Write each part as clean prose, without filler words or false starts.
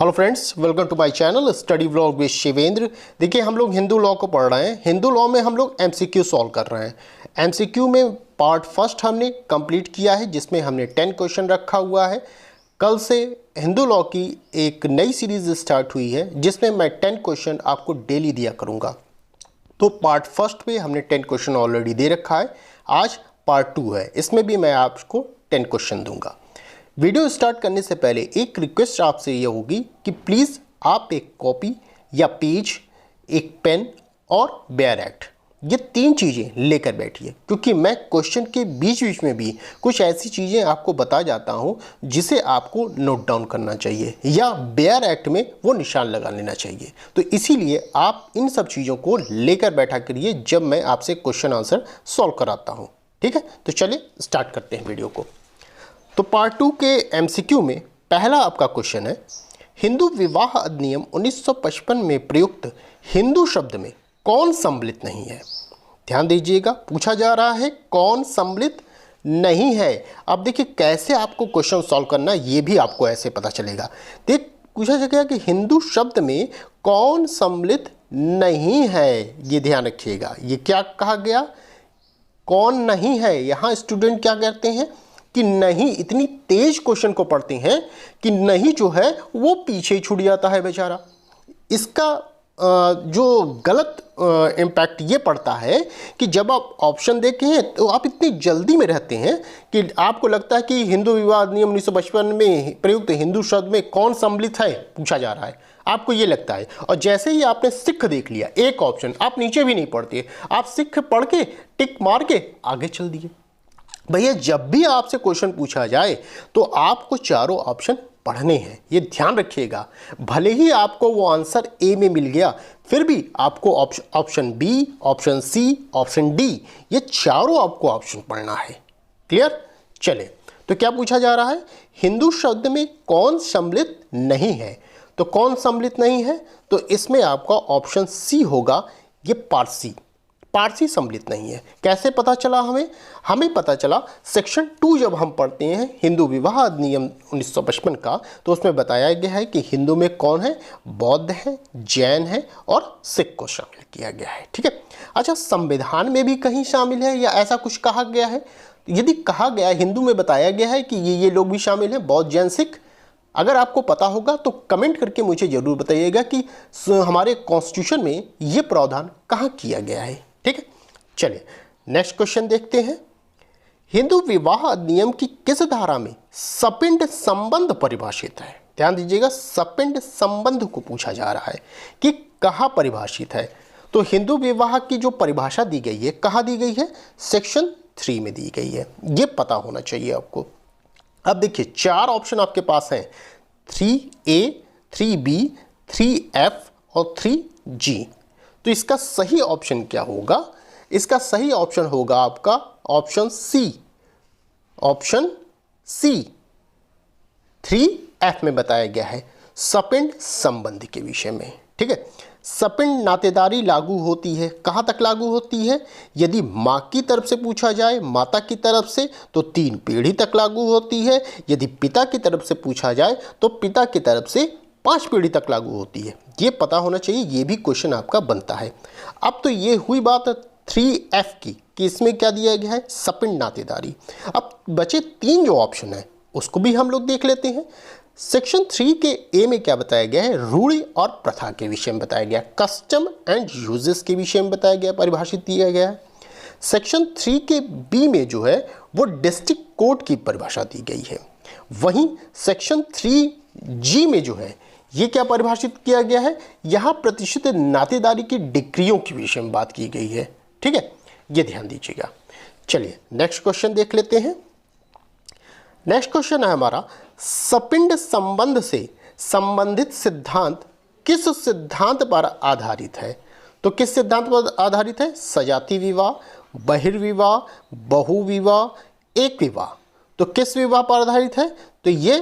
Hello friends, welcome to my channel study vlog with Shivendra. देखिए, हम लोग हिंदू लॉ को पढ़ रहे हैं। हिंदू लॉ में हम लोग एमसीक्यू सॉल्व कर रहे हैं। एमसीक्यू में पार्ट फर्स्ट हमने कंप्लीट किया है, जिसमें हमने 10 क्वेश्चन रखा हुआ है। कल से हिंदू लॉ की एक नई सीरीज स्टार्ट हुई है, जिसमें मैं 10 क्वेश्चन आपको डेली दिया करूँगा। तो पार्ट फर्स्ट में हमने 10 क्वेश्चन ऑलरेडी दे रखा है। आज पार्ट 2 है, इसमें भी मैं आपको 10 क्वेश्चन दूंगा। वीडियो स्टार्ट करने से पहले एक रिक्वेस्ट आपसे ये होगी कि प्लीज़ आप एक कॉपी या पेज, एक पेन और बेयर एक्ट, ये 3 चीज़ें लेकर बैठिए, क्योंकि मैं क्वेश्चन के बीच बीच में भी कुछ ऐसी चीज़ें आपको बता जाता हूँ जिसे आपको नोट डाउन करना चाहिए या बेयर एक्ट में वो निशान लगा लेना चाहिए। तो इसीलिए आप इन सब चीज़ों को लेकर बैठा करिए जब मैं आपसे क्वेश्चन आंसर सॉल्व कराता हूँ। ठीक है, तो चलिए स्टार्ट करते हैं वीडियो को। तो पार्ट 2 के एमसीक्यू में पहला आपका क्वेश्चन है, हिंदू विवाह अधिनियम 1955 में प्रयुक्त हिंदू शब्द में कौन सम्मिलित नहीं है। ध्यान दीजिएगा, पूछा जा रहा है कौन सम्मिलित नहीं है। अब देखिए कैसे आपको क्वेश्चन सॉल्व करना, ये भी आपको ऐसे पता चलेगा। देख, पूछा जाएगा कि हिंदू शब्द में कौन सम्मिलित नहीं है। ये ध्यान रखिएगा, ये क्या कहा गया, कौन नहीं है। यहाँ स्टूडेंट क्या करते हैं कि नहीं, इतनी तेज क्वेश्चन को पढ़ते हैं कि नहीं जो है वो पीछे छूट जाता है बेचारा। इसका जो गलत इम्पैक्ट ये पड़ता है कि जब आप ऑप्शन देखे हैं तो आप इतनी जल्दी में रहते हैं कि आपको लगता है कि हिंदू विवाह अधिनियम 1955 में प्रयुक्त हिंदू शब्द में कौन सम्मिलित है पूछा जा रहा है, आपको ये लगता है। और जैसे ही आपने सिख देख लिया, एक ऑप्शन, आप नीचे भी नहीं पढ़ते, आप सिख पढ़ के टिक मार के आगे चल दिए। भैया, जब भी आपसे क्वेश्चन पूछा जाए तो आपको चारों ऑप्शन पढ़ने हैं, ये ध्यान रखिएगा। भले ही आपको वो आंसर ए में मिल गया, फिर भी आपको option B, option C, option D, ये चारों आपको ऑप्शन पढ़ना है। क्लियर? चले, तो क्या पूछा जा रहा है, हिंदू शब्द में कौन सम्मिलित नहीं है। तो कौन सम्मिलित नहीं है, तो इसमें आपका ऑप्शन सी होगा, ये पारसी सम्मिलित नहीं है। कैसे पता चला हमें पता चला सेक्शन 2 जब हम पढ़ते हैं हिंदू विवाह अधिनियम 1955 का, तो उसमें बताया गया है कि हिंदू में कौन है, बौद्ध है, जैन है और सिख को शामिल किया गया है। ठीक है, अच्छा, संविधान में भी कहीं शामिल है या ऐसा कुछ कहा गया है? यदि कहा गया है, हिंदू में बताया गया है कि ये लोग भी शामिल हैं, बौद्ध, जैन, सिख, अगर आपको पता होगा तो कमेंट करके मुझे ज़रूर बताइएगा कि हमारे कॉन्स्टिट्यूशन में ये प्रावधान कहाँ किया गया है। ठीक है, चलिए नेक्स्ट क्वेश्चन देखते हैं। हिंदू विवाह अधिनियम की किस धारा में सपिंड संबंध परिभाषित है। ध्यान दीजिएगा, सपिंड संबंध को पूछा जा रहा है कि कहाँ परिभाषित है। तो हिंदू विवाह की जो परिभाषा दी गई है, कहाँ दी गई है, सेक्शन 3 में दी गई है। ये पता होना चाहिए आपको। अब देखिए, 4 ऑप्शन आपके पास हैं, 3A, 3B, 3F और 3G। तो इसका सही ऑप्शन क्या होगा? इसका सही ऑप्शन होगा आपका ऑप्शन सी। 3F में बताया गया है सपिंड संबंध के विषय में। ठीक है, सपिंड नातेदारी लागू होती है, कहाँ तक लागू होती है? यदि माँ की तरफ से पूछा जाए, माता की तरफ से, तो 3 पीढ़ी तक लागू होती है। यदि पिता की तरफ से पूछा जाए तो पिता की तरफ से 5 पीढ़ी तक लागू होती है। ये पता होना चाहिए, ये भी क्वेश्चन आपका बनता है। अब तो ये हुई बात 3F की कि इसमें क्या दिया गया है, सपिंड नातेदारी। अब बचे 3 जो ऑप्शन है उसको भी हम लोग देख लेते हैं। सेक्शन 3 के ए में क्या बताया गया है, रूढ़ि और प्रथा के विषय में बताया गया, कस्टम एंड यूजेस के विषय में बताया गया, परिभाषित दिया गया है। सेक्शन 3 के बी में जो है वो डिस्ट्रिक्ट कोर्ट की परिभाषा दी गई है। वहीं सेक्शन 3G में जो है ये क्या परिभाषित किया गया है, यहाँ प्रतिष्ठित नातेदारी की डिग्रियों के विषय में बात की गई है। ठीक है, ये ध्यान दीजिएगा। चलिए नेक्स्ट क्वेश्चन देख लेते हैं। नेक्स्ट क्वेश्चन है हमारा, सपिंड संबंध से संबंधित सिद्धांत किस सिद्धांत पर आधारित है। तो किस सिद्धांत पर आधारित है, सजाति विवाह, बहिर्विवाह, बहुविवाह, एक विवाह। तो किस विवाह पर आधारित है, तो ये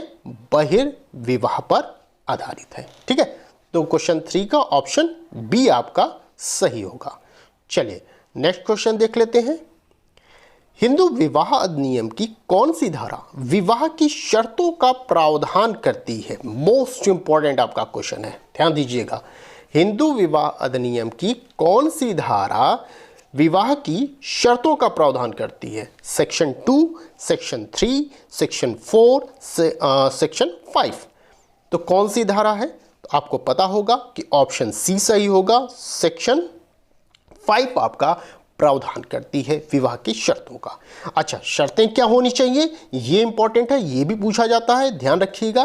बहिर्विवाह पर आधारित है। ठीक है, तो क्वेश्चन 3 का ऑप्शन बी आपका सही होगा। चलिए नेक्स्ट क्वेश्चन देख लेते हैं। हिंदू विवाह अधिनियम की कौन सी धारा विवाह की शर्तों का प्रावधान करती है? मोस्ट इंपॉर्टेंट आपका क्वेश्चन है, ध्यान दीजिएगा। हिंदू विवाह अधिनियम की कौन सी धारा विवाह की शर्तों का प्रावधान करती है? Section 2, section 3, section 4, section 5। तो कौन सी धारा है? तो आपको पता होगा कि ऑप्शन सी सही होगा। सेक्शन 5 आपका प्रावधान करती है विवाह की शर्तों का। अच्छा, शर्तें क्या होनी चाहिए ये इंपॉर्टेंट है, ये भी पूछा जाता है, ध्यान रखिएगा।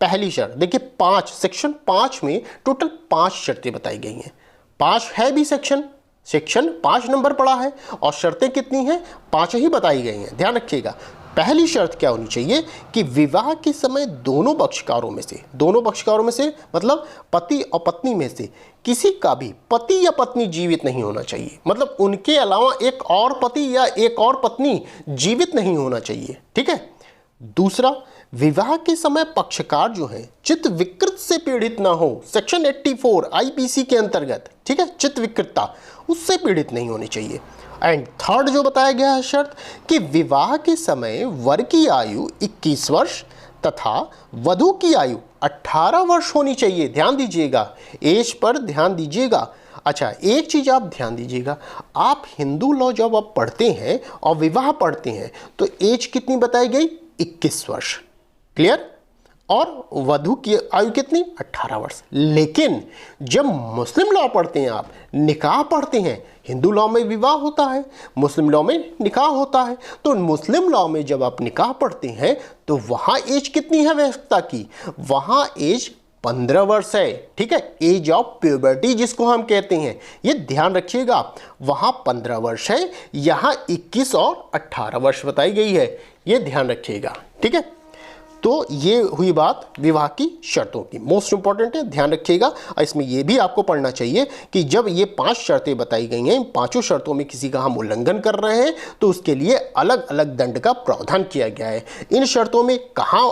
पहली शर्त देखिए 5, सेक्शन 5 में टोटल 5 शर्तें बताई गई हैं। 5 है भी सेक्शन 5 नंबर पड़ा है और शर्तें कितनी हैं? 5 ही बताई गई हैं, ध्यान रखिएगा। पहली शर्त क्या होनी चाहिए कि विवाह के समय दोनों पक्षकारों में से मतलब पति और पत्नी में से किसी का भी पति या पत्नी जीवित नहीं होना चाहिए। मतलब उनके अलावा एक और पति या एक और पत्नी जीवित नहीं होना चाहिए, ठीक है। दूसरा, विवाह के समय पक्षकार जो है चित्त विकृत से पीड़ित ना हो, सेक्शन 84 आईपीसी के अंतर्गत, ठीक है, चित्त विकृतता उससे पीड़ित नहीं होनी चाहिए। एंड थर्ड जो बताया गया है शर्त कि विवाह के समय वर की आयु 21 वर्ष तथा वधू की आयु 18 वर्ष होनी चाहिए। ध्यान दीजिएगा, एज पर ध्यान दीजिएगा। अच्छा, एक चीज़ आप ध्यान दीजिएगा, आप हिंदू लॉ जब आप पढ़ते हैं और विवाह पढ़ते हैं तो एज कितनी बताई गई? 21 वर्ष, क्लियर। और वधू की आयु कितनी? 18 वर्ष। लेकिन जब मुस्लिम लॉ पढ़ते हैं, आप निकाह पढ़ते हैं, हिंदू लॉ में विवाह होता है, मुस्लिम लॉ में निकाह होता है। तो मुस्लिम लॉ में जब आप निकाह पढ़ते हैं तो वहाँ एज कितनी है वयस्कता की? वहाँ एज 15 वर्ष है, ठीक है, एज ऑफ प्यूबर्टी जिसको हम कहते हैं, ये ध्यान रखिएगा। वहाँ 15 वर्ष है, यहाँ 21 और 18 वर्ष बताई गई है, ये ध्यान रखिएगा, ठीक है। तो ये हुई बात विवाह की शर्तों की, मोस्ट इंपॉर्टेंट है, ध्यान रखिएगा। और इसमें यह भी आपको पढ़ना चाहिए कि जब ये 5 शर्तें बताई गई हैं, इन 5 शर्तों में किसी का हम उल्लंघन कर रहे हैं तो उसके लिए अलग अलग दंड का प्रावधान किया गया है। इन शर्तों में कहाँ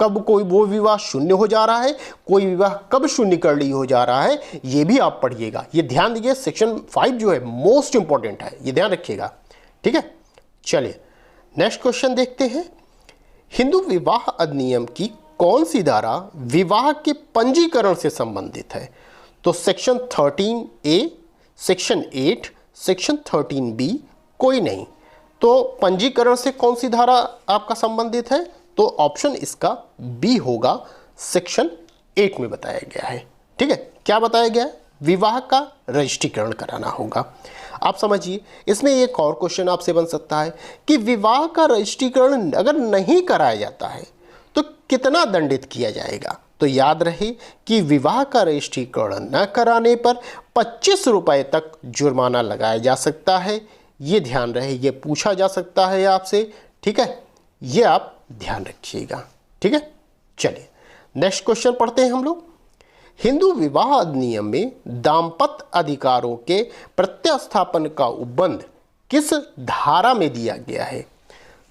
कब कोई वो विवाह शून्य हो जा रहा है, कोई विवाह कब शून्यकरणीय हो जा रहा है, ये भी आप पढ़िएगा। ये ध्यान दीजिए, सेक्शन 5 जो है मोस्ट इंपॉर्टेंट है, ये ध्यान रखिएगा, ठीक है। चलिए नेक्स्ट क्वेश्चन देखते हैं। हिंदू विवाह अधिनियम की कौन सी धारा विवाह के पंजीकरण से संबंधित है? तो section 13A, section 8, section 13B कोई नहीं। तो पंजीकरण से कौन सी धारा आपका संबंधित है? तो ऑप्शन इसका बी होगा, सेक्शन 8 में बताया गया है, ठीक है। क्या बताया गया है? विवाह का रजिस्ट्रीकरण कराना होगा। आप समझिए, इसमें एक और क्वेश्चन आपसे बन सकता है कि विवाह का रजिस्ट्रीकरण अगर नहीं कराया जाता है तो कितना दंडित किया जाएगा? तो याद रहे कि विवाह का रजिस्ट्रीकरण न कराने पर 25 रुपये तक जुर्माना लगाया जा सकता है। ये ध्यान रहे, ये पूछा जा सकता है आपसे, ठीक है, ये आप ध्यान रखिएगा, ठीक है। चलिए नेक्स्ट क्वेश्चन पढ़ते हैं हम लोग। हिंदू विवाह अधिनियम में दाम्पत्य अधिकारों के प्रत्यास्थापन का उपबंध किस धारा में दिया गया है?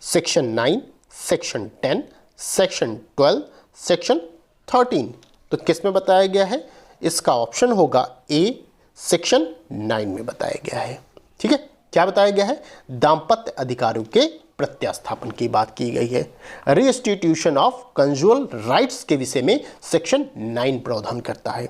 Section 9, section 10, section 12, section 13। तो किस में बताया गया है? इसका ऑप्शन होगा ए, सेक्शन 9 में बताया गया है, ठीक है। क्या बताया गया है? दाम्पत्य अधिकारों के प्रत्यास्थापन की बात की गई है। रिस्टिट्यूशन ऑफ कंजुअल राइट्स के विषय में सेक्शन 9 प्रावधान करता है।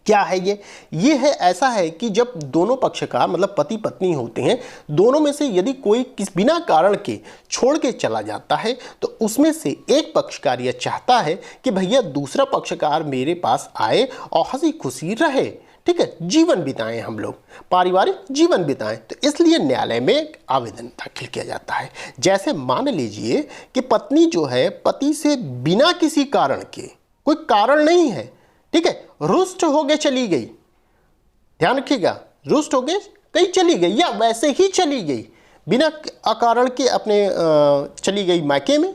क्या है ये? ये है, ऐसा है कि जब दोनों पक्षकार मतलब पति पत्नी होते हैं, दोनों में से यदि कोई बिना कारण के छोड़ के चला जाता है तो उसमें से एक पक्षकार यह चाहता है कि भैया दूसरा पक्षकार मेरे पास आए और हंसी खुशी रहे, ठीक है, जीवन बिताएं, हम लोग पारिवारिक जीवन बिताएं। तो इसलिए न्यायालय में आवेदन दाखिल किया जाता है। जैसे मान लीजिए कि पत्नी जो है पति से बिना किसी कारण के, कोई कारण नहीं है, ठीक है, रुष्ट हो गए चली गई, ध्यान रखिएगा, रुष्ट हो गए कहीं चली गई या वैसे ही चली गई बिना अकारण के अपने चली गई मायके में।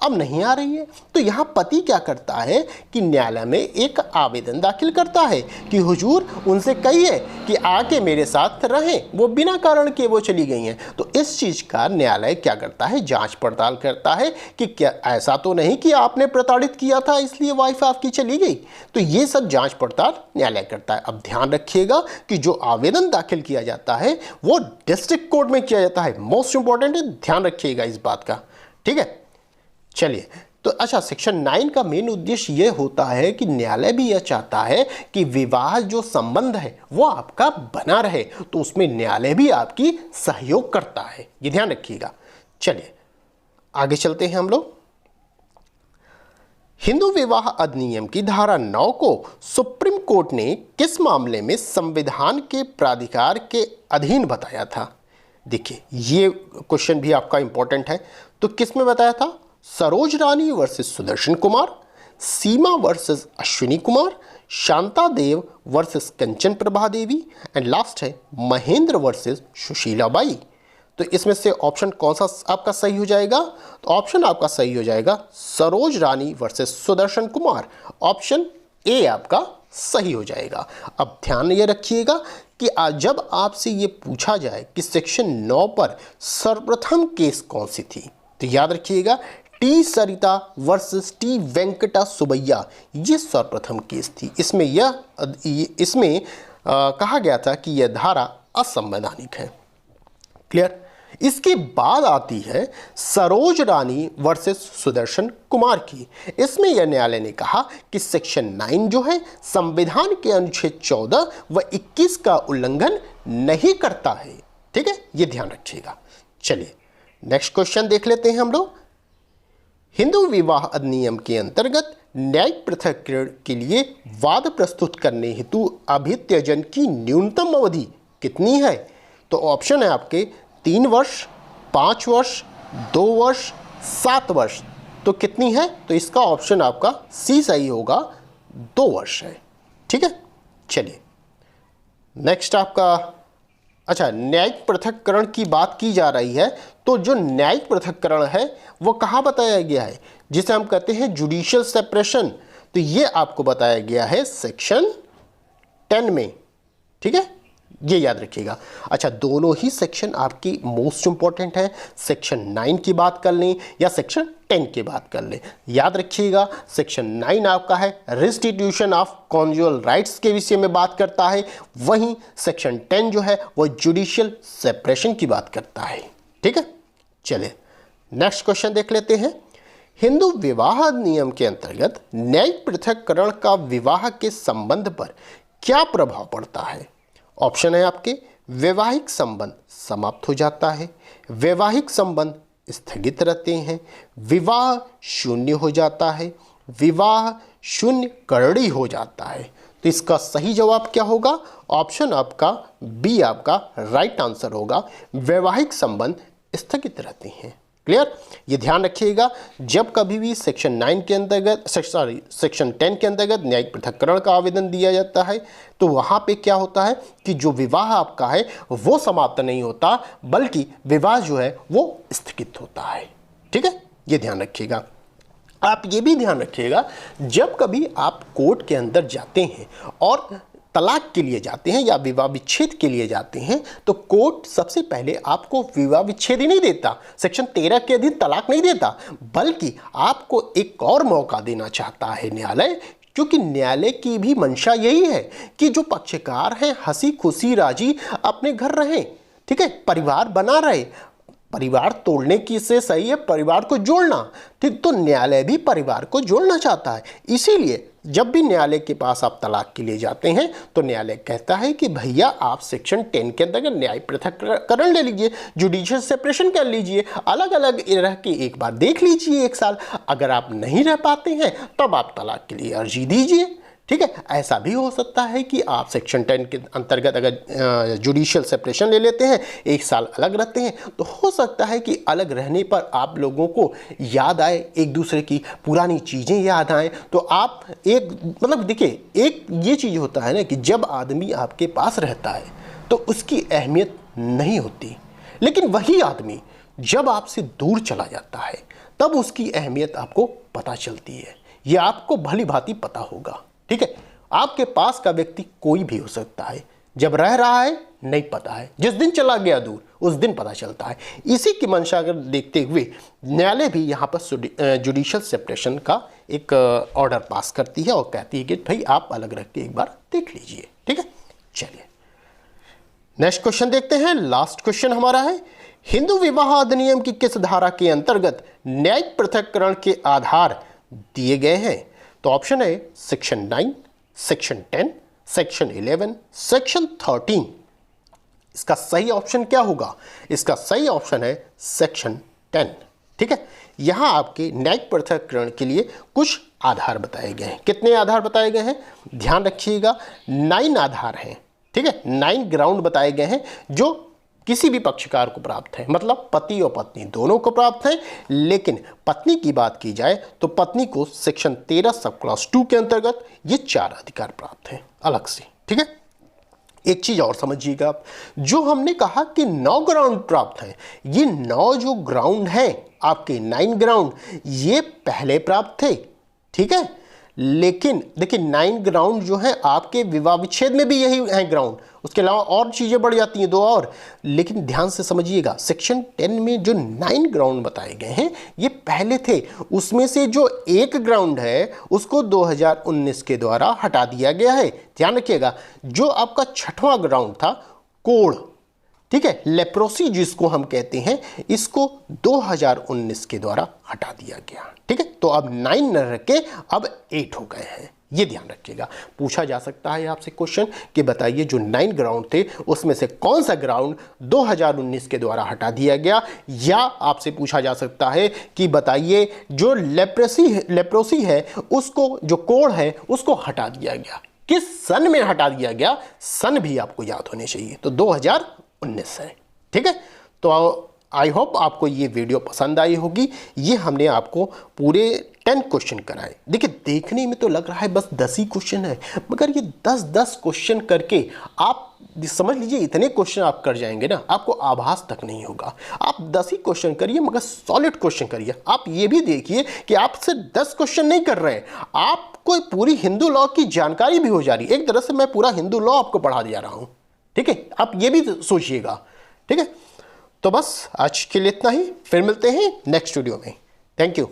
अब नहीं आ रही है, तो यहाँ पति क्या करता है कि न्यायालय में एक आवेदन दाखिल करता है कि हुजूर उनसे कहिए कि आके मेरे साथ रहें, वो बिना कारण के वो चली गई हैं। तो इस चीज़ का न्यायालय क्या करता है, जांच पड़ताल करता है कि क्या ऐसा तो नहीं कि आपने प्रताड़ित किया था इसलिए वाइफ आपकी चली गई। तो ये सब जांच पड़ताल न्यायालय करता है। अब ध्यान रखिएगा कि जो आवेदन दाखिल किया जाता है वो डिस्ट्रिक्ट कोर्ट में किया जाता है। मोस्ट इंपॉर्टेंट है, ध्यान रखिएगा इस बात का, ठीक है। चलिए, तो अच्छा, सेक्शन 9 का मेन उद्देश्य यह होता है कि न्यायालय भी यह चाहता है कि विवाह जो संबंध है वो आपका बना रहे, तो उसमें न्यायालय भी आपकी सहयोग करता है, ये ध्यान रखिएगा। चलिए आगे चलते हैं हम लोग। हिंदू विवाह अधिनियम की धारा 9 को सुप्रीम कोर्ट ने किस मामले में संविधान के प्राधिकार के अधीन बताया था? देखिए, ये क्वेश्चन भी आपका इंपॉर्टेंट है। तो किस में बताया था? Saroj Rani versus Sudarshan Kumar, Seema versus Ashwini Kumar, Shanta Dev versus Kanchan Prabha Devi, and last है महेंद्र वर्सेस सुशीला बाई। तो इसमें से ऑप्शन कौन सा आपका सही हो जाएगा? तो ऑप्शन आपका सही हो जाएगा Saroj Rani versus Sudarshan Kumar. Option A आपका सही हो जाएगा। अब ध्यान ये रखिएगा कि जब आपसे ये पूछा जाए कि सेक्शन 9 पर सर्वप्रथम केस कौन सी थी, तो याद रखिएगा टी सरिता वर्सेस टी वेंकटा सुबैया, ये सर्वप्रथम केस थी। इसमें कहा गया था कि यह धारा असंवैधानिक है। क्लियर? इसके बाद आती है सरोज रानी वर्सेस सुदर्शन कुमार की। इसमें यह न्यायालय ने कहा कि सेक्शन 9 जो है संविधान के अनुच्छेद 14 व 21 का उल्लंघन नहीं करता है। ठीक है, ये ध्यान रखिएगा। चलिए नेक्स्ट क्वेश्चन देख लेते हैं हम लोग। हिंदू विवाह अधिनियम के अंतर्गत न्यायिक पृथक्करण के लिए वाद प्रस्तुत करने हेतु अभित्यजन की न्यूनतम अवधि कितनी है? तो ऑप्शन है आपके 3 वर्ष, 5 वर्ष, 2 वर्ष, 7 वर्ष। तो कितनी है? तो इसका ऑप्शन आपका सी सही होगा, 2 वर्ष है। ठीक है, चलिए नेक्स्ट आपका, अच्छा, न्यायिक पृथक्करण की बात की जा रही है। तो जो न्यायिक पृथक्करण है वो कहाँ बताया गया है, जिसे हम कहते हैं जुडिशियल सेपरेशन। तो ये आपको बताया गया है सेक्शन 10 में। ठीक है, ये याद रखिएगा। अच्छा, दोनों ही सेक्शन आपकी मोस्ट इंपॉर्टेंट है। सेक्शन 9 की बात कर लें या सेक्शन 10 की बात कर लें, याद रखिएगा सेक्शन 9 आपका है रेस्टिट्यूशन ऑफ कॉन्जुगल राइट्स के विषय में बात करता है, वहीं सेक्शन 10 जो है वो जुडिशियल सेपरेशन की बात करता है। ठीक है, चलिए नेक्स्ट क्वेश्चन देख लेते हैं। हिंदू विवाह नियम के अंतर्गत न्यायिक पृथक्करण का विवाह के संबंध पर क्या प्रभाव पड़ता है? ऑप्शन है आपके वैवाहिक संबंध समाप्त हो जाता है, वैवाहिक संबंध स्थगित रहते हैं, विवाह शून्य हो जाता है, विवाह शून्य करड़ी हो जाता है। तो इसका सही जवाब क्या होगा? ऑप्शन आपका बी आपका राइट आंसर होगा, वैवाहिक संबंध स्थगित रहते हैं। क्लियर? ये ध्यान रखिएगा, जब कभी भी सेक्शन 9 के अंतर्गत सेक्शन 10 के अंतर्गत न्यायिक पृथक्करण का आवेदन दिया जाता है तो वहाँ पे क्या होता है कि जो विवाह आपका है वो समाप्त नहीं होता, बल्कि विवाह जो है वो स्थगित होता है। ठीक है, ये ध्यान रखिएगा। आप ये भी ध्यान रखिएगा, जब कभी आप कोर्ट के अंदर जाते हैं और तलाक के लिए जाते हैं या विवाह विच्छेद के लिए जाते हैं तो कोर्ट सबसे पहले आपको विवाह विच्छेद ही नहीं देता, सेक्शन 13 के अधीन तलाक नहीं देता, बल्कि आपको एक और मौका देना चाहता है न्यायालय, क्योंकि न्यायालय की भी मंशा यही है कि जो पक्षकार हैं हंसी खुशी राजी अपने घर रहें। ठीक है, परिवार बना रहे। परिवार तोड़ने की से सही है परिवार को जोड़ना। ठीक, तो न्यायालय भी परिवार को जोड़ना चाहता है। इसीलिए जब भी न्यायालय के पास आप तलाक के लिए जाते हैं तो न्यायालय कहता है कि भैया आप सेक्शन 10 के अंतर्गत न्यायिक पृथक्करण ले लीजिए, जुडिशियल सेपरेशन कर लीजिए, अलग अलग रह के एक बार देख लीजिए 1 साल। अगर आप नहीं रह पाते हैं तब आप तलाक के लिए अर्जी दीजिए। ठीक है, ऐसा भी हो सकता है कि आप सेक्शन 10 के अंतर्गत अगर जुडिशियल सेपरेशन ले लेते हैं, 1 साल अलग रहते हैं, तो हो सकता है कि अलग रहने पर आप लोगों को याद आए, एक दूसरे की पुरानी चीज़ें याद आएँ। तो आप एक मतलब देखिए, एक ये चीज़ होता है ना कि जब आदमी आपके पास रहता है तो उसकी अहमियत नहीं होती, लेकिन वही आदमी जब आपसे दूर चला जाता है तब उसकी अहमियत आपको पता चलती है। ये आपको भली भांति पता होगा, ठीक है। आपके पास का व्यक्ति कोई भी हो सकता है, जब रह रहा है नहीं पता है, जिस दिन चला गया दूर उस दिन पता चलता है। इसी की मंशा अगर देखते हुए न्यायालय भी यहाँ पर जुडिशियल सेपरेशन का एक ऑर्डर पास करती है और कहती है कि भाई आप अलग रख के एक बार देख लीजिए, ठीक है। चलिए नेक्स्ट क्वेश्चन देखते हैं। लास्ट क्वेश्चन हमारा है, हिंदू विवाह अधिनियम की किस धारा के अंतर्गत न्यायिक पृथक्करण के आधार दिए गए हैं? तो ऑप्शन है सेक्शन 9, सेक्शन 10, सेक्शन 11, सेक्शन 13। इसका सही ऑप्शन क्या होगा? इसका सही ऑप्शन है सेक्शन 10, ठीक है। यहां आपके न्यायिक पृथक्करण के लिए कुछ आधार बताए गए हैं। कितने आधार बताए गए हैं? ध्यान रखिएगा, 9 आधार हैं, ठीक है। 9 ग्राउंड बताए गए हैं जो किसी भी पक्षकार को प्राप्त है, मतलब पति और पत्नी दोनों को प्राप्त है। लेकिन पत्नी की बात की जाए तो पत्नी को सेक्शन 13 सब क्लास 2 के अंतर्गत ये 4 अधिकार प्राप्त हैं अलग से, ठीक है। एक चीज और समझिएगा आप, जो हमने कहा कि 9 ग्राउंड प्राप्त हैं, ये 9 जो ग्राउंड हैं आपके 9 ग्राउंड ये पहले प्राप्त थे, ठीक है। लेकिन देखिए 9 ग्राउंड जो है आपके विवाह विच्छेद में भी यही है ग्राउंड, उसके अलावा और चीज़ें बढ़ जाती हैं 2 और। लेकिन ध्यान से समझिएगा, सेक्शन 10 में जो 9 ग्राउंड बताए गए हैं ये पहले थे। उसमें से जो एक ग्राउंड है उसको 2019 के द्वारा हटा दिया गया है। ध्यान रखिएगा, जो आपका 6वां ग्राउंड था कोढ़, ठीक है, लेप्रोसी जिसको हम कहते हैं, इसको 2019 के द्वारा हटा दिया गया, ठीक है। तो अब 9 न रख के अब 8 हो गए हैं, ये ध्यान रखिएगा। पूछा जा सकता है आपसे क्वेश्चन कि बताइए जो 9 ग्राउंड थे उसमें से कौन सा ग्राउंड 2019 के द्वारा हटा दिया गया, या आपसे पूछा जा सकता है कि बताइए जो लेप्रोसी है उसको, जो कोढ़ है उसको हटा दिया गया, किस सन में हटा दिया गया, सन भी आपको याद होने चाहिए। तो 2019 है, ठीक है। तो आई होप आपको ये वीडियो पसंद आई होगी। ये हमने आपको पूरे 10 क्वेश्चन कराए। देखिए देखने में तो लग रहा है बस 10 ही क्वेश्चन है, मगर ये 10 क्वेश्चन करके आप समझ लीजिए इतने क्वेश्चन आप कर जाएंगे ना, आपको आभास तक नहीं होगा। आप 10 ही क्वेश्चन करिए, मगर सॉलिड क्वेश्चन करिए। आप ये भी देखिए कि आप सिर्फ 10 क्वेश्चन नहीं कर रहे हैं, आपको पूरी हिंदू लॉ की जानकारी भी हो जा रही है। एक तरह से मैं पूरा हिंदू लॉ आपको पढ़ा दिया रहा हूँ, ठीक है। आप ये भी सोचिएगा, ठीक है। तो बस आज के लिए इतना ही, फिर मिलते हैं नेक्स्ट वीडियो में। Thank you.